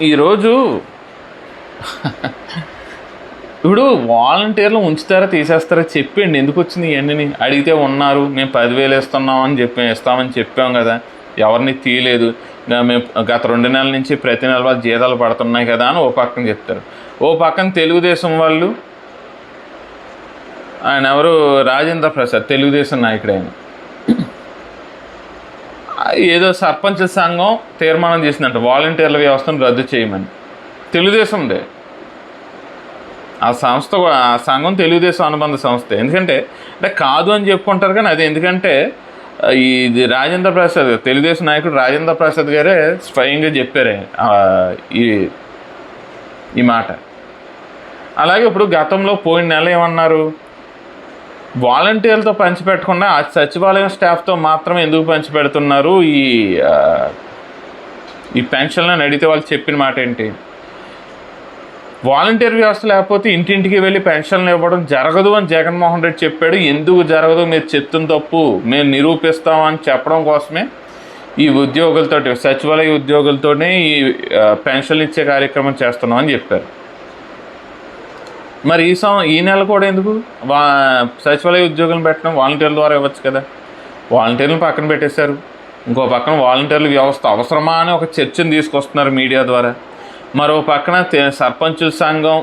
ఈరోజు ఇప్పుడు వాలంటీర్లు ఉంచుతారా తీసేస్తారా చెప్పండి, ఎందుకు వచ్చింది ఇవన్నీ అడిగితే ఉన్నారు, మేము 10,000 ఇస్తామని చెప్పాం కదా, ఎవరిని తీయలేదు, మేము గత 2 నెలల నుంచి ప్రతి నెల వాళ్ళు జీతాలు పడుతున్నాయి కదా అని ఓ పక్కన చెప్తారు. ఓ పక్కన తెలుగుదేశం వాళ్ళు, ఆయన ఎవరు, రాజేంద్ర ప్రసాద్, తెలుగుదేశం నాయకుడు, ఆయన ఏదో సర్పంచ్ సంఘం తీర్మానం చేసిందంట వాలంటీర్ల వ్యవస్థను రద్దు చేయమని. తెలుగుదేశందే ఆ సంస్థ, ఆ సంఘం తెలుగుదేశం అనుబంధ సంస్థ. ఎందుకంటే అంటే కాదు అని చెప్పుకుంటారు కానీ అది ఎందుకంటే ఇది రాజేంద్ర ప్రసాద్, తెలుగుదేశం నాయకుడు రాజేంద్ర ప్రసాద్ గారే స్వయంగా చెప్పారే ఈ మాట. అలాగే ఇప్పుడు గతంలో పోయిన నెల ఏమన్నారు, వాలంటీర్లతో పంచిపెట్టకుండా ఆ సచివాలయం స్టాఫ్తో మాత్రమే ఎందుకు పంచిపెడుతున్నారు ఈ పెన్షన్లను అడిగితే వాళ్ళు చెప్పిన మాట ఏంటి, వాలంటీర్ వ్యవస్థ లేకపోతే ఇంటింటికి వెళ్ళి పెన్షన్లు ఇవ్వడం జరగదు అని జగన్మోహన్ రెడ్డి చెప్పాడు. ఎందుకు జరగదు, మీరు చెప్తున్న తప్పు మేము నిరూపిస్తామని చెప్పడం కోసమే ఈ ఉద్యోగులతోటి, సచివాలయ ఉద్యోగులతోనే ఈ పెన్షన్లు ఇచ్చే కార్యక్రమం చేస్తున్నాం అని చెప్పారు. మరి ఈ నెల కూడా ఎందుకు సచివాలయ ఉద్యోగులను పెట్టడం, వాలంటీర్ల ద్వారా ఇవ్వచ్చు కదా. వాలంటీర్లను పక్కన పెట్టేశారు. ఇంకో పక్కన వాలంటీర్ల వ్యవస్థ అవసరమా అని ఒక చర్చను తీసుకొస్తున్నారు మీడియా ద్వారా. మరో పక్కన సర్పంచుల సంఘం,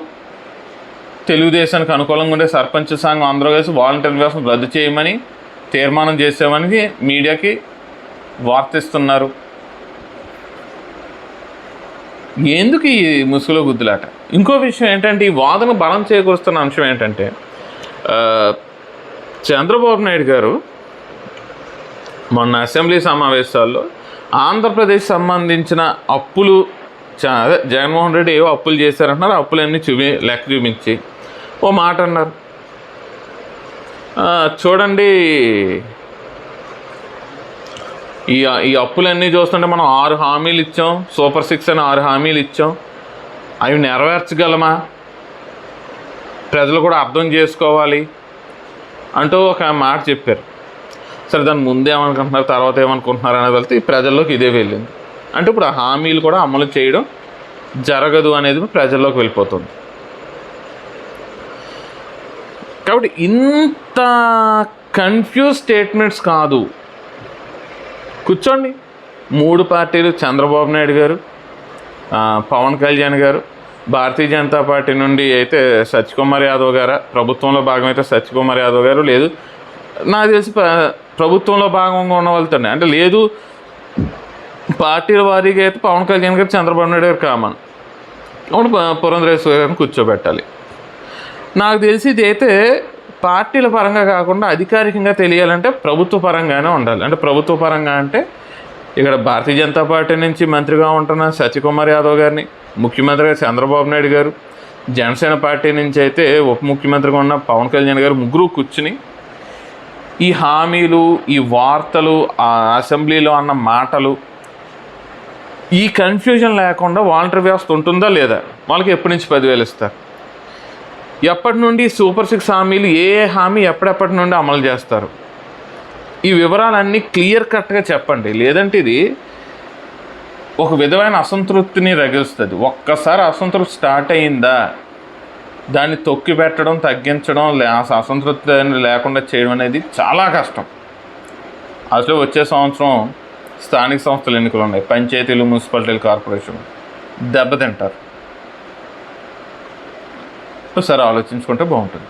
తెలుగుదేశానికి అనుకూలంగా ఉండే సర్పంచుల సంఘం అందరూ కలిసి వాలంటీర్ వ్యవస్థను రద్దు చేయమని తీర్మానం చేసామని మీడియాకి వార్తిస్తున్నారు. ఎందుకు ఈ ముసుగులో గుద్దులాట? ఇంకో విషయం ఏంటంటే, ఈ వాదన బలం చేకూరుస్తున్న అంశం ఏంటంటే, చంద్రబాబు నాయుడు గారు మొన్న అసెంబ్లీ సమావేశాల్లో ఆంధ్రప్రదేశ్ సంబంధించిన అప్పులు, అదే జగన్మోహన్ రెడ్డి ఏవో అప్పులు చేశారంటున్నారు, అప్పులన్నీ లెక్క చూపించి ఓ మాట అన్నారు. చూడండి, ఈ అప్పులన్నీ చూస్తుంటే మనం 6 హామీలు ఇచ్చాం, సూపర్ 6 అని 6 హామీలు ఇచ్చాం, అవి నెరవేర్చగలమా, ప్రజలు కూడా అర్థం చేసుకోవాలి అంటూ ఒక మాట చెప్పారు. సరే, దాని ముందే ఏమనుకుంటున్నారు, తర్వాత ఏమనుకుంటున్నారు అనేది వెళ్తే ఈ ప్రజల్లోకి ఇదే వెళ్ళింది. అంటే ఇప్పుడు ఆ హామీలు కూడా అమలు చేయడం జరగదు అనేది ప్రజల్లోకి వెళ్ళిపోతుంది. కాబట్టి ఇంత కన్ఫ్యూజ్ స్టేట్మెంట్స్ కాదు. కూర్చోండి, 3 పార్టీలు, చంద్రబాబు నాయుడు గారు, పవన్ కళ్యాణ్ గారు, భారతీయ జనతా పార్టీ నుండి అయితే సత్యకుమార్ యాదవ్ గారు, ప్రభుత్వంలో భాగమైతే సత్యకుమార్ యాదవ్ గారు, లేదు నాకు తెలిసి ప్రభుత్వంలో భాగంగా ఉన్న వాళ్ళతోనే, అంటే లేదు పార్టీల వారీగా అయితే పవన్ కళ్యాణ్ గారు, చంద్రబాబు నాయుడు గారు కామన్, అవును పురంధరేశ్వరి గారిని కూర్చోబెట్టాలి. నాకు తెలిసి ఇది అయితే పార్టీల పరంగా కాకుండా అధికారికంగా తెలియాలంటే ప్రభుత్వ పరంగానే ఉండాలి. అంటే ప్రభుత్వ పరంగా అంటే ఇక్కడ భారతీయ జనతా పార్టీ నుంచి మంత్రిగా ఉంటున్న సత్యకుమార్ యాదవ్ గారిని, ముఖ్యమంత్రిగా చంద్రబాబు నాయుడు గారు, జనసేన పార్టీ నుంచి అయితే ఉప ముఖ్యమంత్రిగా ఉన్న పవన్ కళ్యాణ్ గారు, ముగ్గురు కూర్చుని ఈ హామీలు, ఈ వార్తలు, ఆ అసెంబ్లీలో అన్న మాటలు, ఈ కన్ఫ్యూజన్ లేకుండా వాలంటరీ వ్యవస్థ ఉంటుందా లేదా, వాళ్ళకి ఎప్పటి నుంచి 10,000 ఇస్తారు, ఎప్పటి నుండి సూపర్ 6 హామీలు, ఏ హామీ ఎప్పటి నుండి అమలు చేస్తారు, ఈ వివరాలన్నీ క్లియర్ కట్గా చెప్పండి. లేదంటే ఇది ఒక విధమైన అసంతృప్తిని రగిలుస్తుంది. ఒక్కసారి అసంతృప్తి స్టార్ట్ అయ్యిందా, దాన్ని తొక్కి పెట్టడం, తగ్గించడం, అసంతృప్తి లేకుండా చేయడం అనేది చాలా కష్టం. అసలు వచ్చే సంవత్సరం స్థానిక సంస్థల ఎన్నికలు ఉన్నాయి, పంచాయతీలు, మున్సిపాలిటీలు, కార్పొరేషన్, దెబ్బతింటారు. ఒకసారి ఆలోచించుకుంటే బాగుంటుంది.